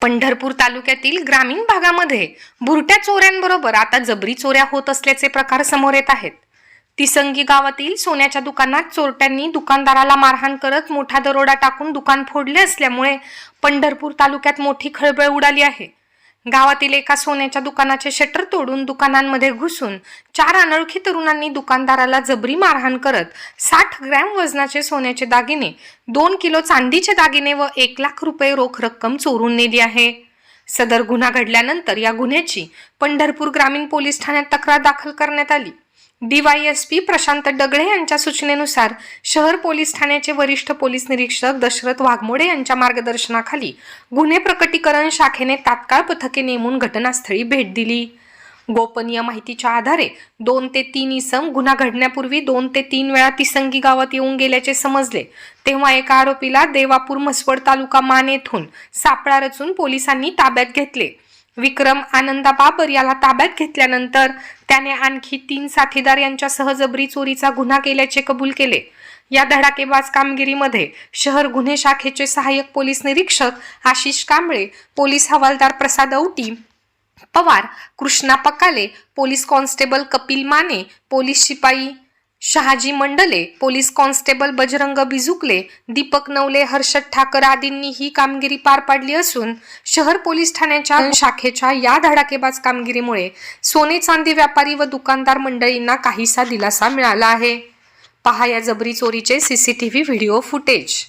पंढरपूर तालुक्यातील ग्रामीण भागामध्ये बुरट्या चोऱ्यांबरोबर आता जबरी चोऱ्या होत असल्याचे प्रकार समोर येत आहेत। तिसंगी गावातील सोन्याच्या दुकानात चोरट्यांनी दुकानदाराला मारहाण करत मोठा दरोडा टाकून दुकान फोडले असल्यामुळे पंढरपूर तालुक्यात मोठी खळबळ उडाली आहे। गावातील एका सोन्याच्या दुकानाचे शटर तोडून दुकानांमध्ये घुसून 4 अनोळखी तरुणांनी दुकानदाराला जबरी मारहाण करत 60 ग्रॅम वजनाचे सोन्याचे दागिने, 2 किलो चांदीचे दागिने व 1 लाख रुपये रोख रक्कम चोरून नेली आहे। सदर गुन्हा घडल्यानंतर या गुन्ह्याची पंढरपूर ग्रामीण पोलीस ठाण्यात तक्रार दाखल करण्यात आली। DYSP प्रशांत डगळे यांच्या सूचनेनुसार शहर पोलीस ठाण्याचे वरिष्ठ पोलीस निरीक्षक दशरथ वाघमोडे यांच्या मार्गदर्शनाखाली गुन्हे प्रकटीकरण शाखेने तात्काळ पथके नेमून घटनास्थळी भेट दिली। गोपनीय माहितीच्या आधारे 2 ते 3 इसम गुन्हा घडण्यापूर्वी 2 ते 3 वेळा तिसंगी गावात येऊन गेल्याचे समजले। तेव्हा एका आरोपीला देवापूर म्हसवड तालुका मान येथून सापळा रचून पोलिसांनी ताब्यात घेतले। विक्रम आनंदा बाबर याला ताब्यात घेतल्यानंतर त्याने आणखी 3 साथीदार यांच्यासह जबरी चोरीचा गुन्हा केल्याचे कबूल केले। या धडाकेबाज कामगिरीमध्ये शहर गुन्हे शाखेचे सहाय्यक पोलीस निरीक्षक Ashish Kamble, police havaldar Prasad Auti Pawar, Krishna Pakale, police constable Kapil Mane, police शिपाई शहाजी मंडले, पोलीस कॉन्स्टेबल बजरंग बिजुकले, दीपक नवले, हर्षद ठाकर आदींनी ही कामगिरी पार पाडली असून शहर पोलीस ठाण्याच्या शाखेच्या या धडाकेबाज कामगिरीमुळे सोने चांदी व्यापारी व दुकानदार मंडळींना काहीसा दिलासा मिळाला आहे। पहा या जबरी चोरीचे CCTV व्हिडिओ फुटेज।